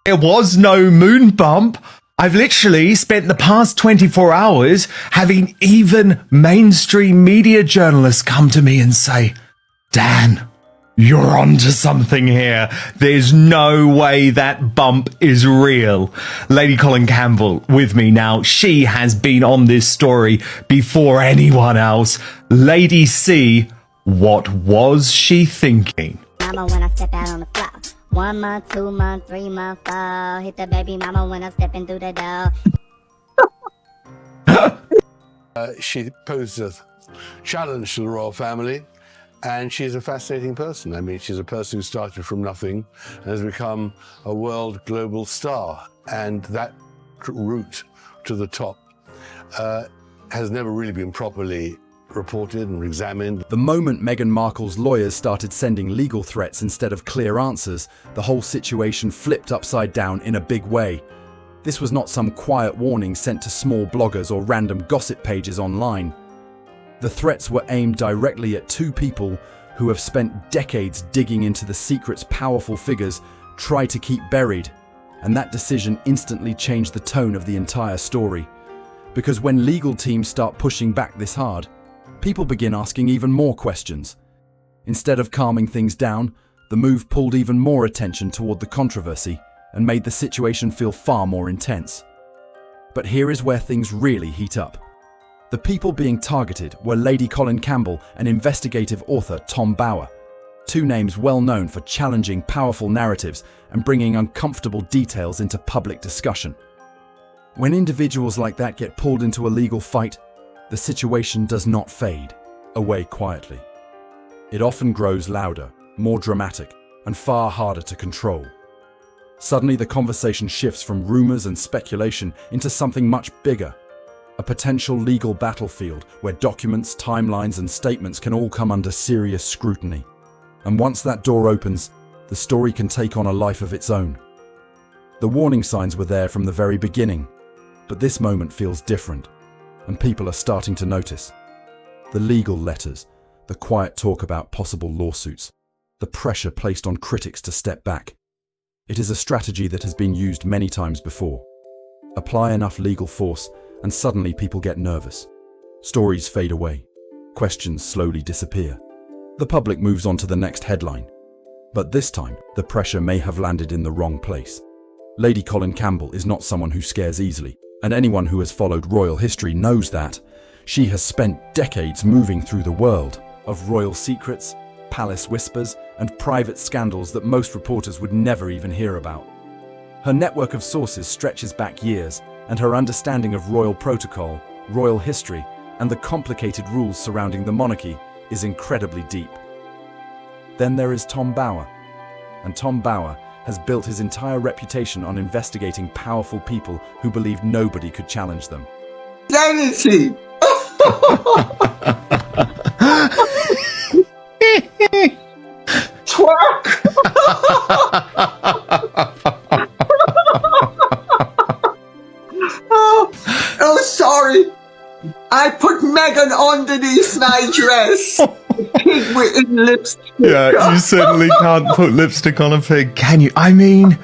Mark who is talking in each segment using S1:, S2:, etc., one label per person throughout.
S1: There was no moon bump. I've literally spent the past 24 hours having even mainstream media journalists come to me and say, Dan, you're onto something here. There's no way that bump is real. Lady Colin Campbell with me now. She has been on this story before anyone else. Lady C, what was she thinking?
S2: Mama, when I step out on the floor. 1 month, 2 month, 3 month, 4. Hit the baby mama when I'm stepping through the door.
S3: She poses a challenge to the royal family, and she's a fascinating person. I mean, she's a person who started from nothing and has become a world global star. And that route to the top has never really been properly reported and examined.
S4: The moment Meghan Markle's lawyers started sending legal threats instead of clear answers, the whole situation flipped upside down in a big way. This was not some quiet warning sent to small bloggers or random gossip pages online. The threats were aimed directly at two people who have spent decades digging into the secrets powerful figures try to keep buried. And that decision instantly changed the tone of the entire story. Because when legal teams start pushing back this hard, people begin asking even more questions. Instead of calming things down, the move pulled even more attention toward the controversy and made the situation feel far more intense. But here is where things really heat up. The people being targeted were Lady Colin Campbell and investigative author Tom Bower, two names well known for challenging powerful narratives and bringing uncomfortable details into public discussion. When individuals like that get pulled into a legal fight, the situation does not fade away quietly. It often grows louder, more dramatic, and far harder to control. Suddenly, the conversation shifts from rumors and speculation into something much bigger, a potential legal battlefield where documents, timelines, and statements can all come under serious scrutiny. And once that door opens, the story can take on a life of its own. The warning signs were there from the very beginning, but this moment feels different. And people are starting to notice. The legal letters, the quiet talk about possible lawsuits, the pressure placed on critics to step back. It is a strategy that has been used many times before. Apply enough legal force and suddenly people get nervous. Stories fade away. Questions slowly disappear. The public moves on to the next headline. But this time, the pressure may have landed in the wrong place. Lady Colin Campbell is not someone who scares easily. And anyone who has followed royal history knows that. She has spent decades moving through the world of royal secrets, palace whispers, and private scandals that most reporters would never even hear about. Her network of sources stretches back years, and her understanding of royal protocol, royal history, and the complicated rules surrounding the monarchy is incredibly deep. Then there is Tom Bower. And Tom Bower has built his entire reputation on investigating powerful people who believed nobody could challenge them.
S5: Sanity! Twerk! oh, sorry. I put Meghan underneath my dress. Pig with lipstick.
S1: Yeah, you certainly can't put lipstick on a pig, can you? I mean...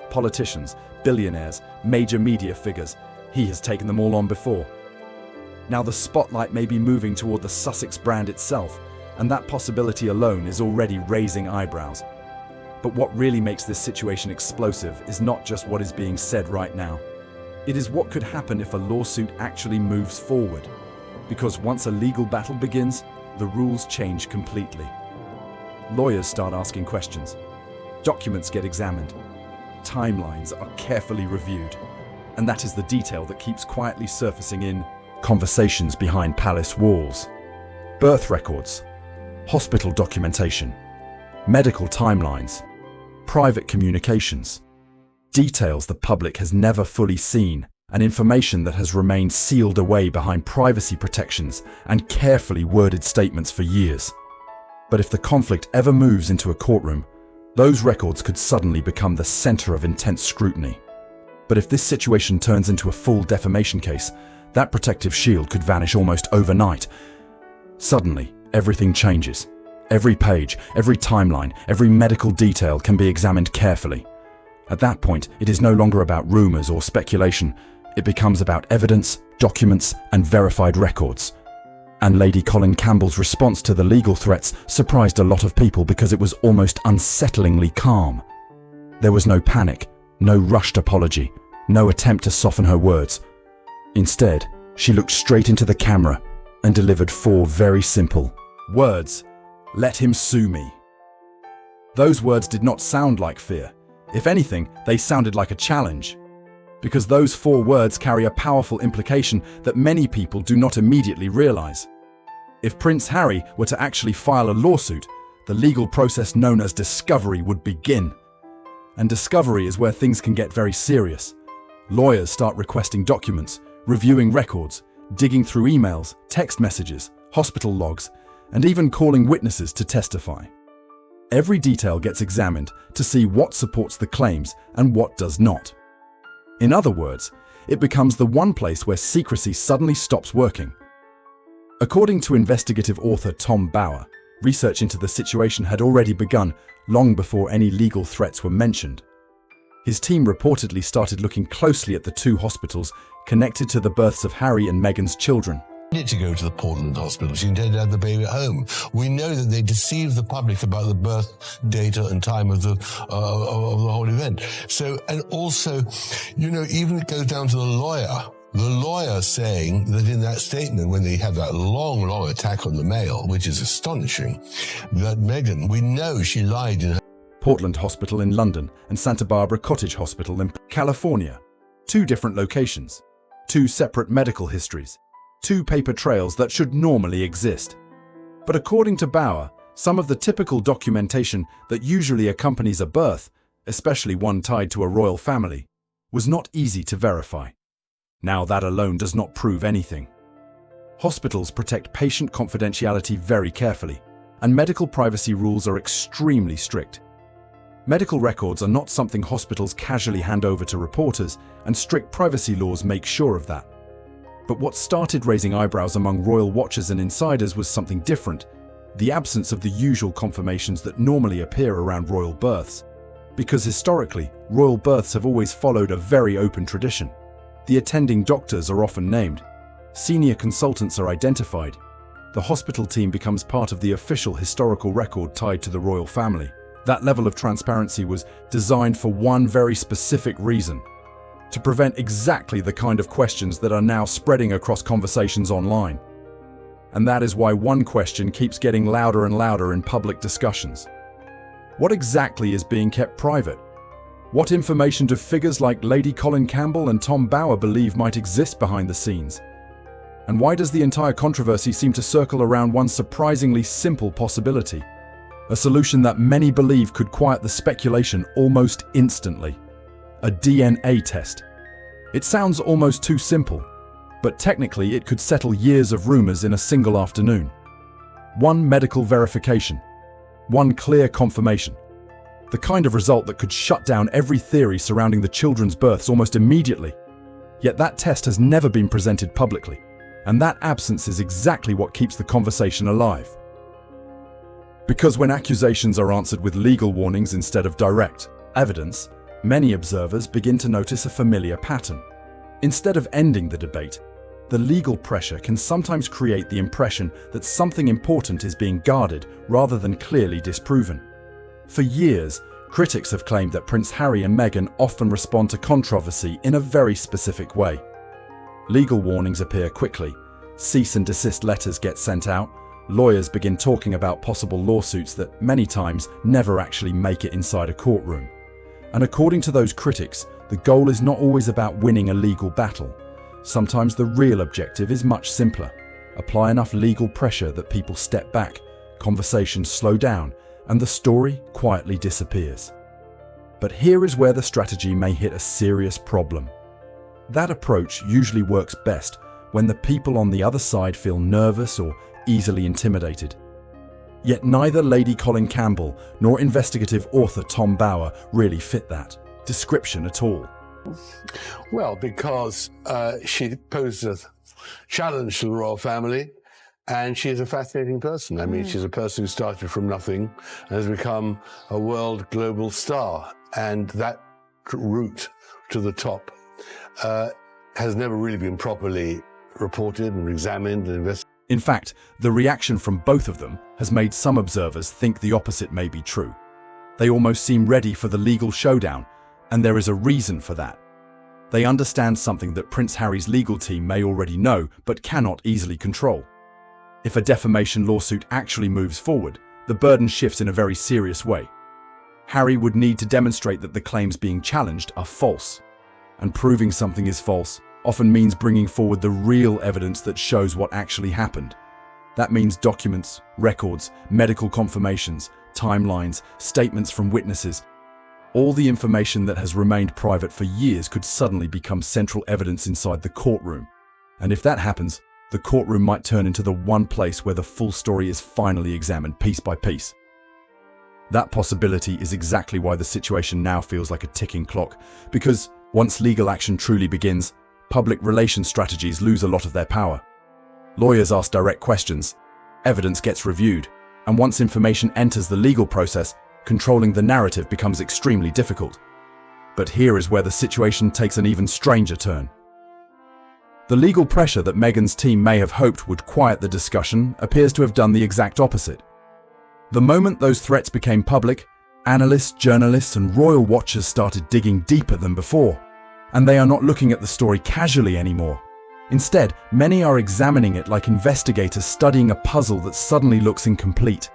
S4: Politicians, billionaires, major media figures, he has taken them all on before. Now the spotlight may be moving toward the Sussex brand itself, and that possibility alone is already raising eyebrows. But what really makes this situation explosive is not just what is being said right now. It is what could happen if a lawsuit actually moves forward. Because once a legal battle begins, the rules change completely. Lawyers start asking questions. Documents get examined. Timelines are carefully reviewed. And that is the detail that keeps quietly surfacing in conversations behind palace walls, birth records, hospital documentation, medical timelines, private communications, details the public has never fully seen, and information that has remained sealed away behind privacy protections and carefully worded statements for years. But if the conflict ever moves into a courtroom, those records could suddenly become the center of intense scrutiny. But if this situation turns into a full defamation case, that protective shield could vanish almost overnight. Suddenly, everything changes. Every page, every timeline, every medical detail can be examined carefully. At that point, it is no longer about rumors or speculation. It becomes about evidence, documents, and verified records. And Lady Colin Campbell's response to the legal threats surprised a lot of people because it was almost unsettlingly calm. There was no panic, no rushed apology, no attempt to soften her words. Instead, she looked straight into the camera and delivered 4 very simple words. Let him sue me. Those words did not sound like fear. If anything, they sounded like a challenge. Because those 4 words carry a powerful implication that many people do not immediately realize. If Prince Harry were to actually file a lawsuit, the legal process known as discovery would begin. And discovery is where things can get very serious. Lawyers start requesting documents, reviewing records, digging through emails, text messages, hospital logs, and even calling witnesses to testify. Every detail gets examined to see what supports the claims and what does not. In other words, it becomes the one place where secrecy suddenly stops working. According to investigative author Tom Bower, research into the situation had already begun long before any legal threats were mentioned. His team reportedly started looking closely at the 2 hospitals connected to the births of Harry and Meghan's children.
S3: Need to go to the Portland hospital. She intended to have the baby at home. We know that they deceived the public about the birth data and time of the whole event. So, and also, even it goes down to the lawyer saying that in that statement, when they had that long attack on the Mail, which is astonishing, that Meghan, we know she lied in her
S4: Portland Hospital in London and Santa Barbara Cottage Hospital in California. 2 different locations, 2 separate medical histories, 2 paper trails that should normally exist. But according to Bower, some of the typical documentation that usually accompanies a birth, especially one tied to a royal family, was not easy to verify. Now that alone does not prove anything. Hospitals protect patient confidentiality very carefully, and medical privacy rules are extremely strict. Medical records are not something hospitals casually hand over to reporters, and strict privacy laws make sure of that. But what started raising eyebrows among royal watchers and insiders was something different: the absence of the usual confirmations that normally appear around royal births. Because historically, royal births have always followed a very open tradition. The attending doctors are often named. Senior consultants are identified. The hospital team becomes part of the official historical record tied to the royal family. That level of transparency was designed for one very specific reason: to prevent exactly the kind of questions that are now spreading across conversations online. And that is why one question keeps getting louder and louder in public discussions. What exactly is being kept private? What information do figures like Lady Colin Campbell and Tom Bower believe might exist behind the scenes? And why does the entire controversy seem to circle around one surprisingly simple possibility? A solution that many believe could quiet the speculation almost instantly: a DNA test. It sounds almost too simple, but technically it could settle years of rumors in a single afternoon. One medical verification, one clear confirmation. The kind of result that could shut down every theory surrounding the children's births almost immediately. Yet that test has never been presented publicly, and that absence is exactly what keeps the conversation alive. Because when accusations are answered with legal warnings instead of direct evidence, many observers begin to notice a familiar pattern. Instead of ending the debate, the legal pressure can sometimes create the impression that something important is being guarded rather than clearly disproven. For years, critics have claimed that Prince Harry and Meghan often respond to controversy in a very specific way. Legal warnings appear quickly, cease and desist letters get sent out, lawyers begin talking about possible lawsuits that many times never actually make it inside a courtroom. And according to those critics, the goal is not always about winning a legal battle. Sometimes the real objective is much simpler: apply enough legal pressure that people step back, conversations slow down, and the story quietly disappears. But here is where the strategy may hit a serious problem. That approach usually works best when the people on the other side feel nervous or easily intimidated. Yet neither Lady Colin Campbell nor investigative author Tom Bower really fit that description at all.
S3: Well, because she posed a challenge to the royal family, and she's a fascinating person. I mean, she's a person who started from nothing and has become a world global star. And that route to the top has never really been properly reported and examined and investigated.
S4: In fact, the reaction from both of them has made some observers think the opposite may be true. They almost seem ready for the legal showdown, and there is a reason for that. They understand something that Prince Harry's legal team may already know but cannot easily control. If a defamation lawsuit actually moves forward, the burden shifts in a very serious way. Harry would need to demonstrate that the claims being challenged are false. And proving something is false often means bringing forward the real evidence that shows what actually happened. That means documents, records, medical confirmations, timelines, statements from witnesses. All the information that has remained private for years could suddenly become central evidence inside the courtroom. And if that happens, the courtroom might turn into the one place where the full story is finally examined piece by piece. That possibility is exactly why the situation now feels like a ticking clock, because once legal action truly begins, public relations strategies lose a lot of their power. Lawyers ask direct questions, evidence gets reviewed, and once information enters the legal process, controlling the narrative becomes extremely difficult. But here is where the situation takes an even stranger turn. The legal pressure that Meghan's team may have hoped would quiet the discussion appears to have done the exact opposite. The moment those threats became public, analysts, journalists, and royal watchers started digging deeper than before. And they are not looking at the story casually anymore. Instead, many are examining it like investigators studying a puzzle that suddenly looks incomplete.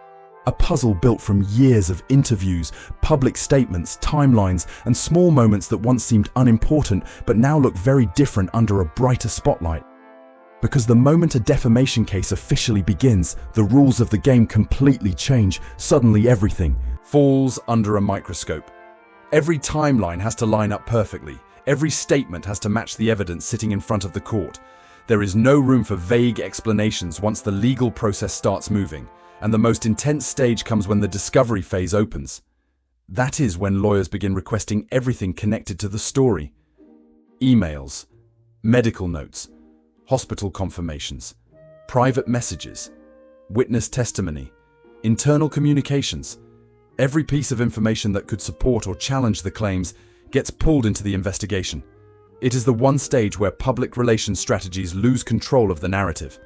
S4: A puzzle built from years of interviews, public statements, timelines, and small moments that once seemed unimportant but now look very different under a brighter spotlight. Because the moment a defamation case officially begins, the rules of the game completely change. Suddenly everything falls under a microscope. Every timeline has to line up perfectly. Every statement has to match the evidence sitting in front of the court. There is no room for vague explanations once the legal process starts moving, and the most intense stage comes when the discovery phase opens. That is when lawyers begin requesting everything connected to the story. Emails, medical notes, hospital confirmations, private messages, witness testimony, internal communications. Every piece of information that could support or challenge the claims gets pulled into the investigation. It is the one stage where public relations strategies lose control of the narrative.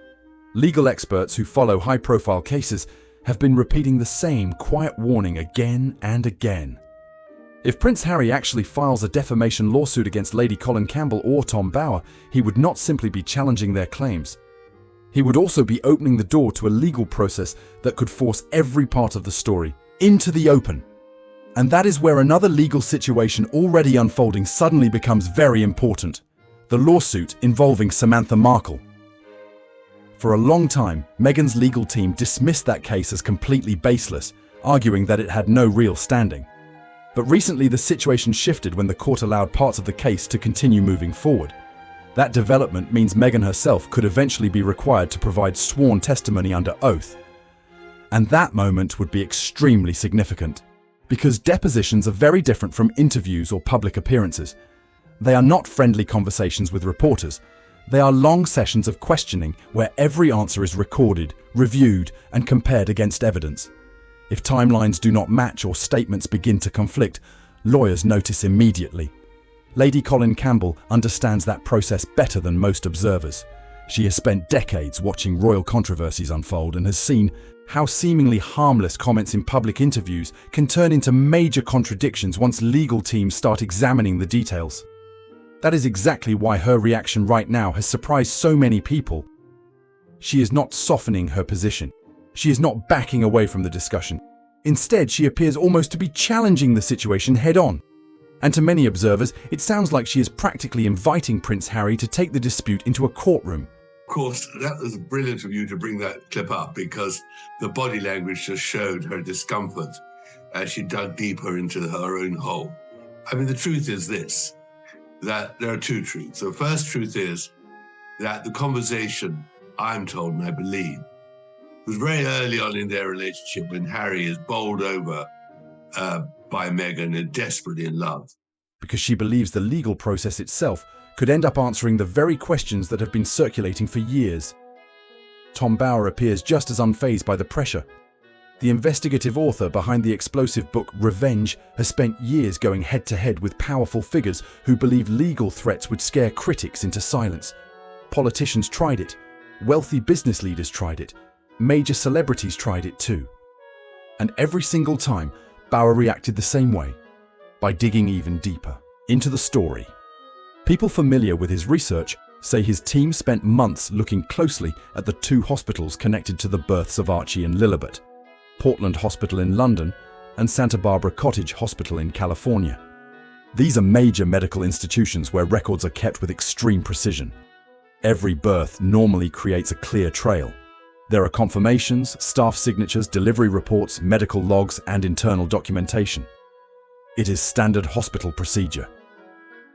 S4: Legal experts who follow high-profile cases have been repeating the same quiet warning again and again. If Prince Harry actually files a defamation lawsuit against Lady Colin Campbell or Tom Bower, he would not simply be challenging their claims. He would also be opening the door to a legal process that could force every part of the story into the open. And that is where another legal situation already unfolding suddenly becomes very important: the lawsuit involving Samantha Markle. For a long time, Meghan's legal team dismissed that case as completely baseless, arguing that it had no real standing. But recently the situation shifted when the court allowed parts of the case to continue moving forward. That development means Meghan herself could eventually be required to provide sworn testimony under oath. And that moment would be extremely significant, because depositions are very different from interviews or public appearances. They are not friendly conversations with reporters. They are long sessions of questioning where every answer is recorded, reviewed, and compared against evidence. If timelines do not match or statements begin to conflict, lawyers notice immediately. Lady Colin Campbell understands that process better than most observers. She has spent decades watching royal controversies unfold and has seen how seemingly harmless comments in public interviews can turn into major contradictions once legal teams start examining the details. That is exactly why her reaction right now has surprised so many people. She is not softening her position. She is not backing away from the discussion. Instead, she appears almost to be challenging the situation head-on. And to many observers, it sounds like she is practically inviting Prince Harry to take the dispute into a courtroom.
S3: Of course, that was brilliant of you to bring that clip up, because the body language just showed her discomfort as she dug deeper into her own hole. I mean, the truth is this, that there are two truths. The first truth is that the conversation, I'm told and I believe, was very early on in their relationship when Harry is bowled over by Meghan and desperately in love.
S4: Because she believes the legal process itself could end up answering the very questions that have been circulating for years. Tom Bower appears just as unfazed by the pressure. The investigative author behind the explosive book Revenge has spent years going head-to-head with powerful figures who believe legal threats would scare critics into silence. Politicians tried it. Wealthy business leaders tried it. Major celebrities tried it too. And every single time, Bauer reacted the same way, by digging even deeper into the story. People familiar with his research say his team spent months looking closely at the two hospitals connected to the births of Archie and Lilibet: Portland Hospital in London and Santa Barbara Cottage Hospital in California. These are major medical institutions where records are kept with extreme precision. Every birth normally creates a clear trail. There are confirmations, staff signatures, delivery reports, medical logs, and internal documentation. It is standard hospital procedure.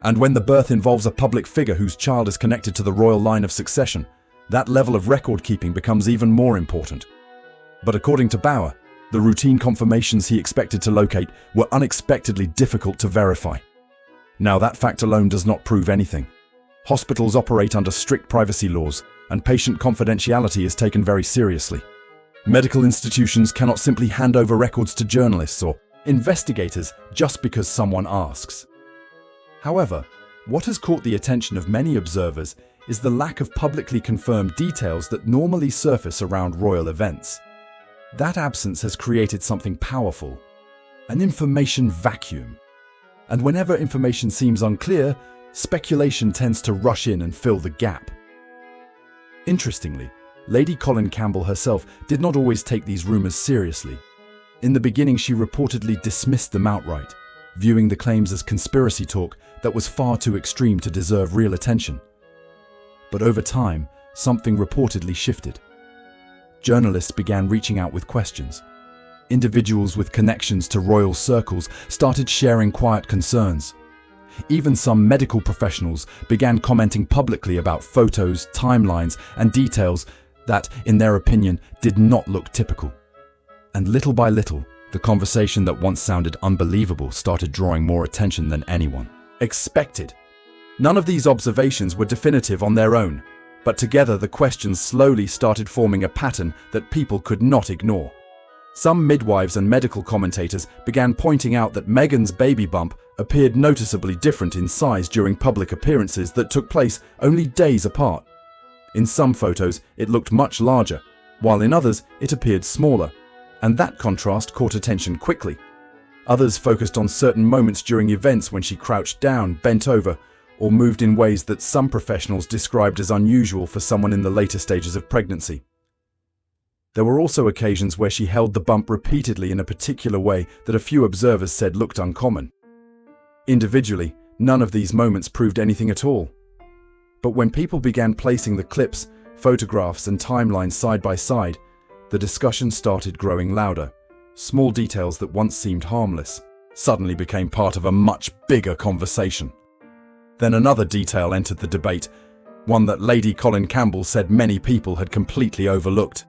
S4: And when the birth involves a public figure whose child is connected to the royal line of succession, that level of record keeping becomes even more important. But according to Bauer, the routine confirmations he expected to locate were unexpectedly difficult to verify. Now, that fact alone does not prove anything. Hospitals operate under strict privacy laws, and patient confidentiality is taken very seriously. Medical institutions cannot simply hand over records to journalists or investigators just because someone asks. However, what has caught the attention of many observers is the lack of publicly confirmed details that normally surface around royal events. That absence has created something powerful, an information vacuum. And whenever information seems unclear, speculation tends to rush in and fill the gap. Interestingly, Lady Colin Campbell herself did not always take these rumors seriously. In the beginning, she reportedly dismissed them outright, viewing the claims as conspiracy talk that was far too extreme to deserve real attention. But over time, something reportedly shifted. Journalists began reaching out with questions. Individuals with connections to royal circles started sharing quiet concerns. Even some medical professionals began commenting publicly about photos, timelines, and details that, in their opinion, did not look typical. And little by little, the conversation that once sounded unbelievable started drawing more attention than anyone expected. None of these observations were definitive on their own, but together the questions slowly started forming a pattern that people could not ignore. Some midwives and medical commentators began pointing out that Meghan's baby bump appeared noticeably different in size during public appearances that took place only days apart. In some photos, it looked much larger, while in others, it appeared smaller, and that contrast caught attention quickly. Others focused on certain moments during events when she crouched down, bent over, or moved in ways that some professionals described as unusual for someone in the later stages of pregnancy. There were also occasions where she held the bump repeatedly in a particular way that a few observers said looked uncommon. Individually, none of these moments proved anything at all. But when people began placing the clips, photographs, and timelines side by side, the discussion started growing louder. Small details that once seemed harmless suddenly became part of a much bigger conversation. Then another detail entered the debate, one that Lady Colin Campbell said many people had completely overlooked.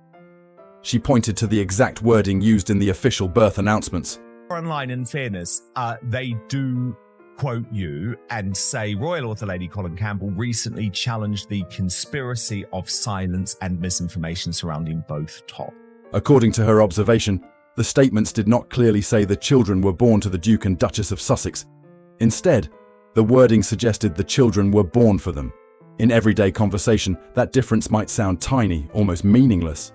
S4: She pointed to the exact wording used in the official birth announcements.
S1: Online, in fairness, they do quote you and say Royal author Lady Colin Campbell recently challenged the conspiracy of silence and misinformation surrounding both top.
S4: According to her observation, the statements did not clearly say the children were born to the Duke and Duchess of Sussex. Instead, the wording suggested the children were born for them. In everyday conversation, that difference might sound tiny, almost meaningless.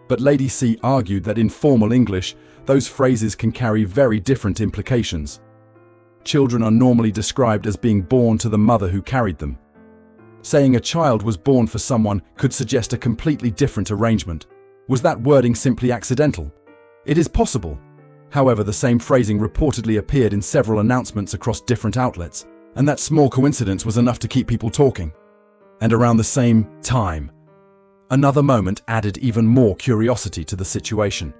S4: But Lady C argued that in formal English, those phrases can carry very different implications. Children are normally described as being born to the mother who carried them. Saying a child was born for someone could suggest a completely different arrangement. Was that wording simply accidental? It is possible. However, the same phrasing reportedly appeared in several announcements across different outlets, and that small coincidence was enough to keep people talking. And around the same time, another moment added even more curiosity to the situation.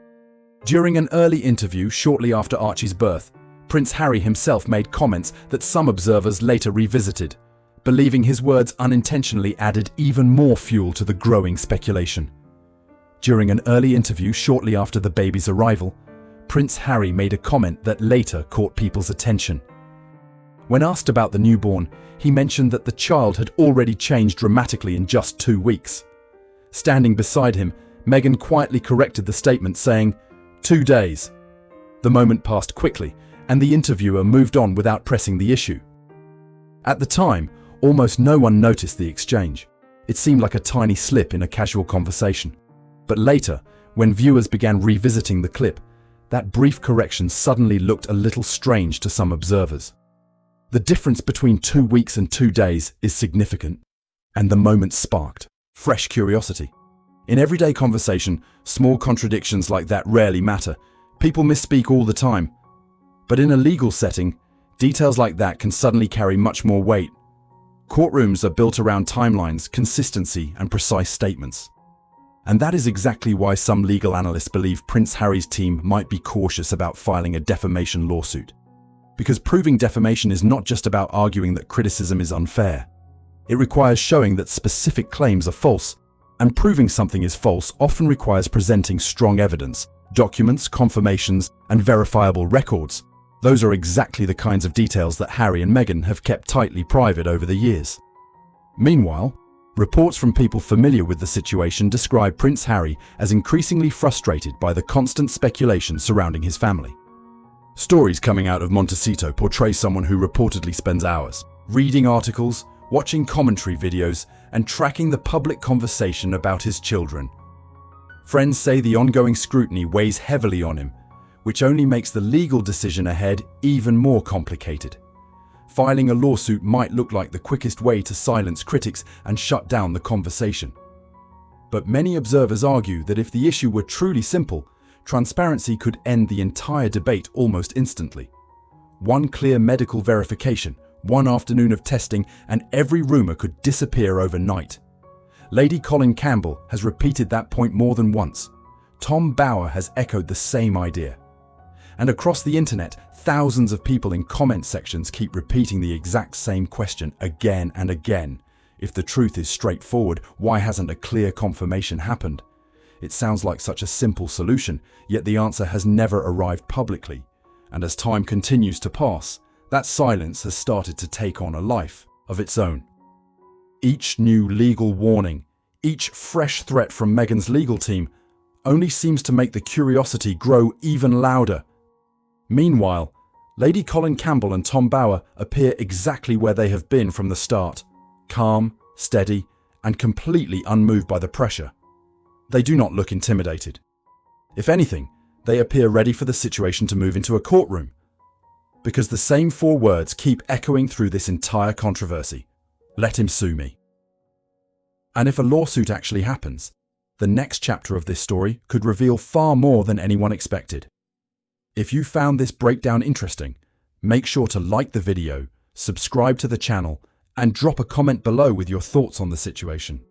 S4: During an early interview shortly after Archie's birth, Prince Harry himself made comments that some observers later revisited, believing his words unintentionally added even more fuel to the growing speculation. During an early interview shortly after the baby's arrival, Prince Harry made a comment that later caught people's attention. When asked about the newborn, he mentioned that the child had already changed dramatically in just 2 weeks. Standing beside him, Meghan quietly corrected the statement, saying, 2 days. The moment passed quickly, and the interviewer moved on without pressing the issue. At the time, almost no one noticed the exchange. It seemed like a tiny slip in a casual conversation. But later, when viewers began revisiting the clip, that brief correction suddenly looked a little strange to some observers. The difference between 2 weeks and 2 days is significant, and the moment sparked fresh curiosity. In everyday conversation, small contradictions like that rarely matter. People misspeak all the time. But in a legal setting, details like that can suddenly carry much more weight. Courtrooms are built around timelines, consistency, and precise statements. And that is exactly why some legal analysts believe Prince Harry's team might be cautious about filing a defamation lawsuit. Because proving defamation is not just about arguing that criticism is unfair. It requires showing that specific claims are false, and proving something is false often requires presenting strong evidence, documents, confirmations, and verifiable records. Those are exactly the kinds of details that Harry and Meghan have kept tightly private over the years. Meanwhile, reports from people familiar with the situation describe Prince Harry as increasingly frustrated by the constant speculation surrounding his family. Stories coming out of Montecito portray someone who reportedly spends hours reading articles, watching commentary videos, and tracking the public conversation about his children. Friends say the ongoing scrutiny weighs heavily on him, which only makes the legal decision ahead even more complicated. Filing a lawsuit might look like the quickest way to silence critics and shut down the conversation. But many observers argue that if the issue were truly simple, transparency could end the entire debate almost instantly. One clear medical verification, one afternoon of testing, and every rumor could disappear overnight. Lady Colin Campbell has repeated that point more than once. Tom Bower has echoed the same idea. And across the internet, thousands of people in comment sections keep repeating the exact same question again and again. If the truth is straightforward, why hasn't a clear confirmation happened? It sounds like such a simple solution, yet the answer has never arrived publicly. And as time continues to pass, that silence has started to take on a life of its own. Each new legal warning, each fresh threat from Meghan's legal team, only seems to make the curiosity grow even louder. Meanwhile, Lady Colin Campbell and Tom Bower appear exactly where they have been from the start, calm, steady, and completely unmoved by the pressure. They do not look intimidated. If anything, they appear ready for the situation to move into a courtroom. Because the same 4 words keep echoing through this entire controversy: let him sue me. And if a lawsuit actually happens, the next chapter of this story could reveal far more than anyone expected. If you found this breakdown interesting, make sure to like the video, subscribe to the channel, and drop a comment below with your thoughts on the situation.